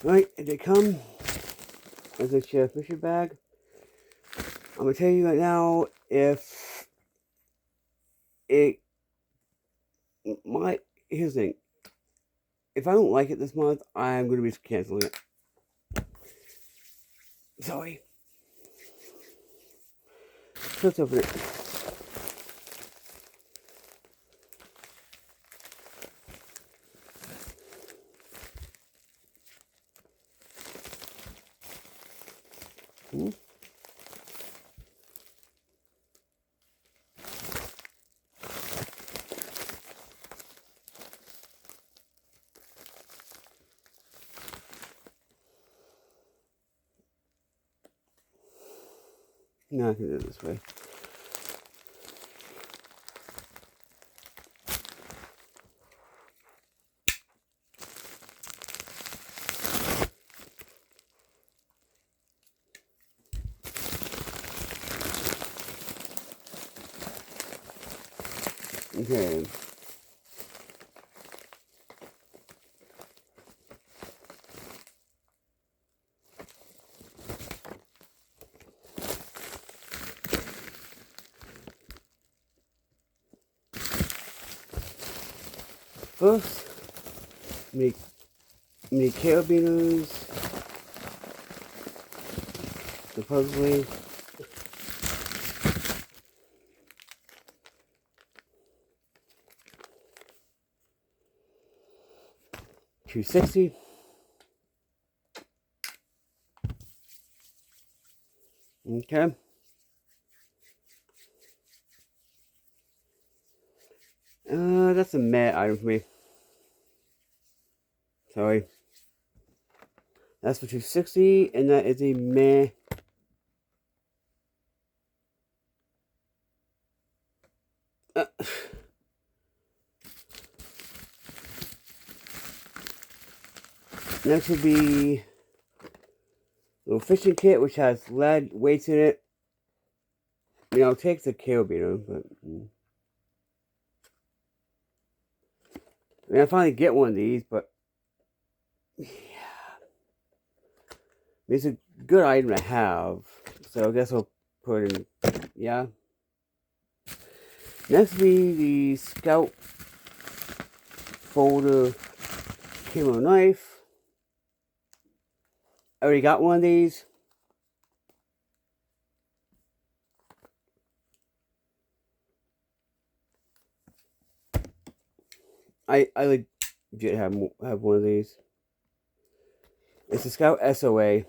Alright, they come as a fishing bag. I'm gonna tell you right now, if it here's the thing. If I don't like it this month, I'm gonna be canceling it. Sorry. Let's open it. No, I can do it this way. Okay. First, make carabiners, supposedly. $260. Okay. That's a meh item for me. Sorry. That's for $260, and that is a meh. Next would be a little fishing kit, which has lead weights in it. You know, it takes a carabiner, but I mean, I finally get one of these, but yeah, it's a good item to have. So I guess I'll put it in. Yeah. Next would be the Scout Folder Kilo Knife. I already got one of these. I legit have one of these. It's the Scout SOA.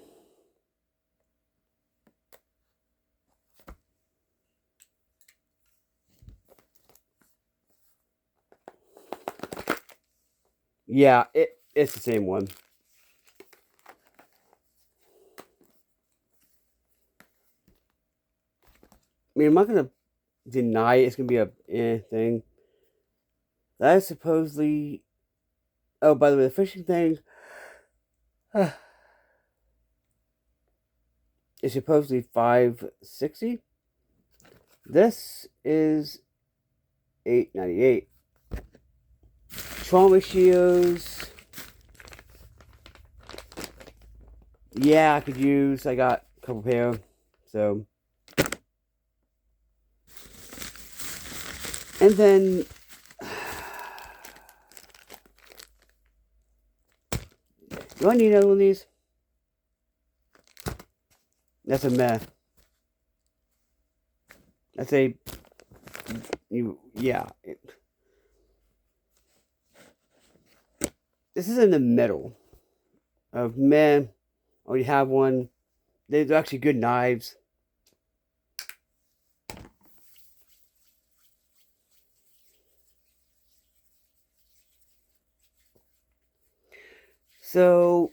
Yeah, it's the same one. I mean, I'm not gonna deny it's gonna be a thing. That is supposedly. Oh, by the way, the fishing thing is supposedly $560. This is $898. Trauma shields. Yeah, I could use. I got a couple pair, so. And then do I need another one of these? That's a meh. That's a yeah. This is in the middle of meh. Oh, you have one. They're actually good knives. So,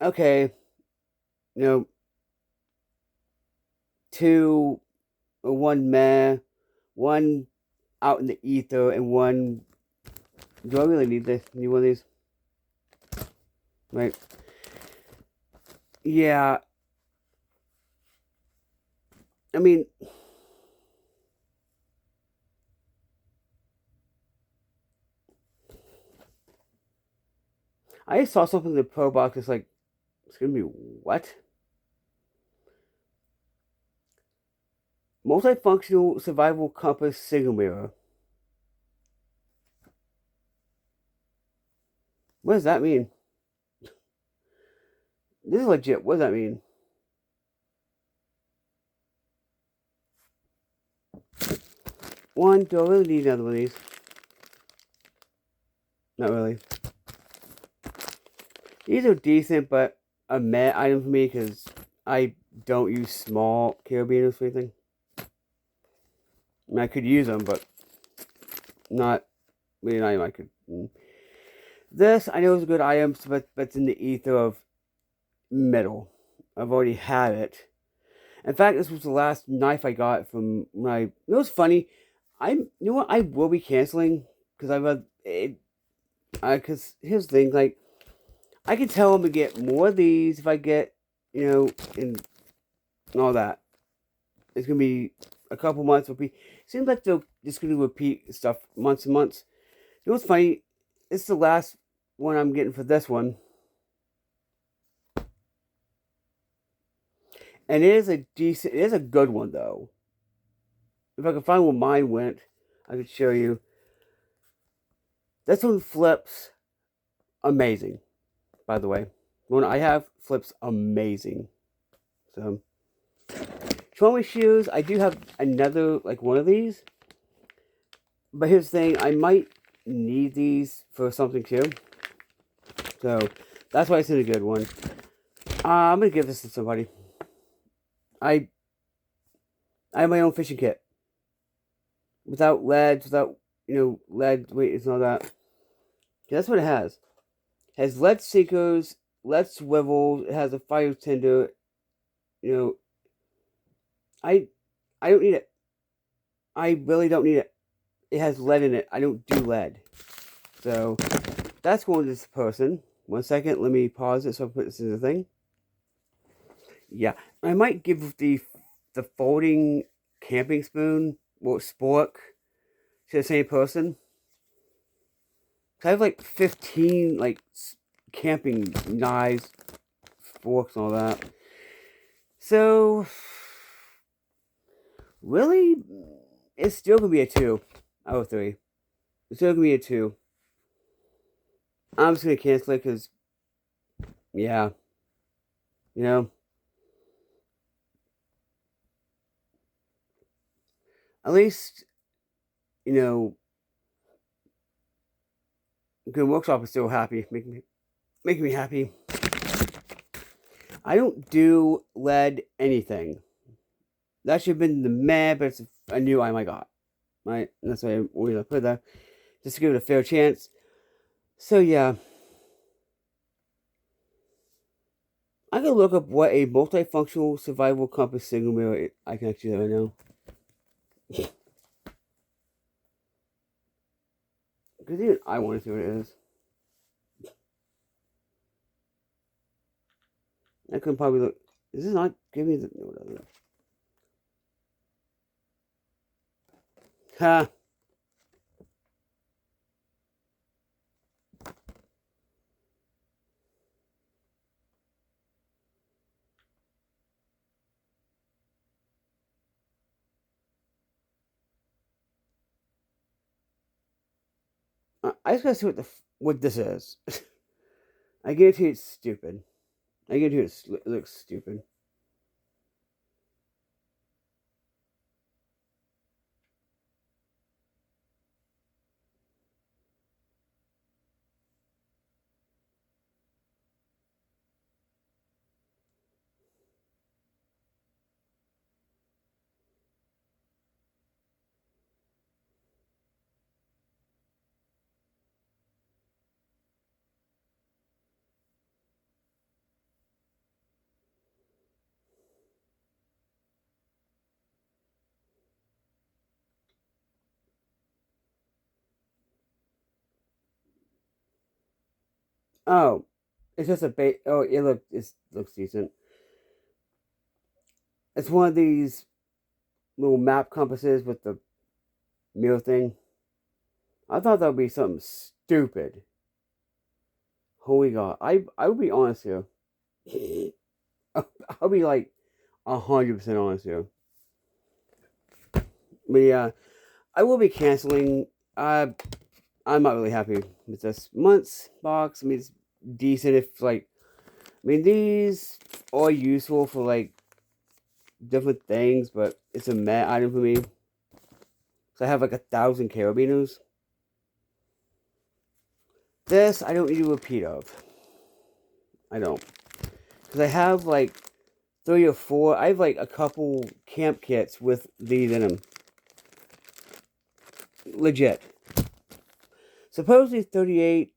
okay, you know, one meh, one out in the ether, and one. Do I really need this? Need one of these? Right. Yeah. I mean, I just saw something in the Pro Box. It's like, it's gonna be what? Multifunctional survival compass signal mirror. What does that mean? This is legit. What does that mean? One, do I really need another one of these? Not really. These are decent, but a meh item for me because I don't use small carabiners for anything. I mean, I could use them, but not really an item I could. This, I know is a good item, but it's in the ether of metal. I've already had it. In fact, this was the last knife I got from when I. It was funny. You know what? I will be canceling because I read it. Because here's the thing, like, I can tell them to get more of these if I get, and all that. It's gonna be a couple months. Seems like they're just gonna repeat stuff months and months. You know what's funny? This is the last one I'm getting for this one. And it is a good one though. If I can find where mine went, I could show you. This one flips amazing, by the way. The one I have flips amazing. So, trauma shoes, I do have another, like one of these. But here's the thing, I might need these for something too. So, that's why it's in a good one. I'm going to give this to somebody. I have my own fishing kit. Without lead, lead weights and all that. That's what it has. It has lead sinkers, lead swivels, it has a fire tinder. I don't need it. I really don't need it. It has lead in it. I don't do lead. So, that's going to this person. 1 second, let me pause it so I put this in the thing. Yeah, I might give the folding camping spoon, or spork, to the same person. I have like 15 like camping knives, forks, and all that. So, really, it's still gonna be a 2 out of 3. It's still gonna be a 2. I'm just gonna cancel it because, yeah, at least, Good Workshop is still happy, making me happy. I don't do lead anything. That should have been the meh, but it's a new item I got. Right? And that's why I always put that. Just to give it a fair chance. So, yeah. I can look up what a multifunctional survival compass signal mirror is. I can actually do that right now. Because even I want to see what it is. I could probably look. Is this not giving me the. No, it doesn't. Ha! I just gotta see what this is. I guarantee it's stupid. I guarantee it looks stupid. Oh, it's just a bait. Oh, it looks decent. It's one of these little map compasses with the mirror thing. I thought that would be something stupid. Holy God. I will be honest here. I'll be like 100% honest here. But yeah, I will be canceling. I'm not really happy with this month's box. I mean, it's decent if, like, I mean, these are useful for, like, different things, but it's a meh item for me. So I have, like, 1,000 carabiners. This, I don't need a repeat of. I don't. Because I have, like, 3 or 4. I have, like, a couple camp kits with these in them. Legit. Supposedly 38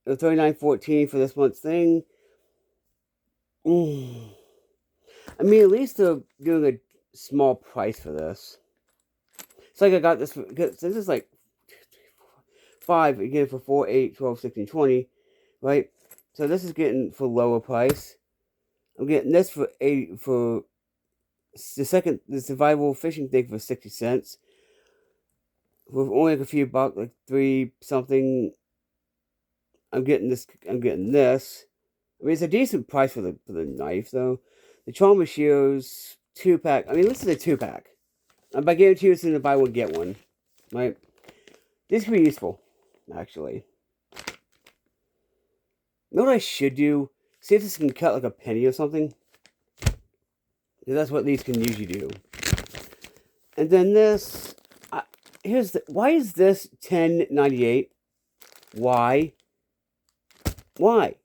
or 39.14 for this month's thing. I mean, at least they're doing a small price for this. It's like I got this for, because this is like 5 again for 4, 8, 12, 16, 20, right? So this is getting for lower price. I'm getting this for 80 for the survival fishing thing for 60 cents. With only like a few bucks, like 3 something. I'm getting this. I mean, it's a decent price for the knife though. The Trauma Shields 2-pack. I mean, this is a 2-pack. I guarantee you it's in the buy one get one, right? This could be useful, actually. You know what I should do? See if this can cut like a penny or something. Because that's what these can usually do. And then this, why is this $10.98? Why? Why?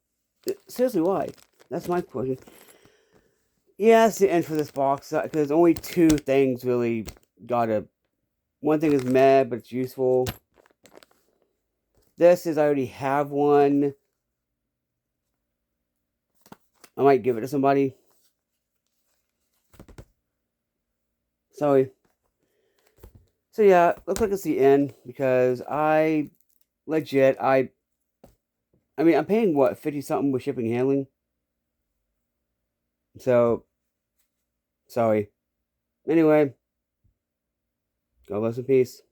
Seriously, why? That's my question. Yeah, that's the end for this box. Because only 2 things really one thing is meh, but it's useful. This is I already have one. I might give it to somebody. Sorry. So yeah, looks like it's the end because I mean, I'm paying what, 50 something with shipping and handling. So sorry. Anyway, God bless and peace.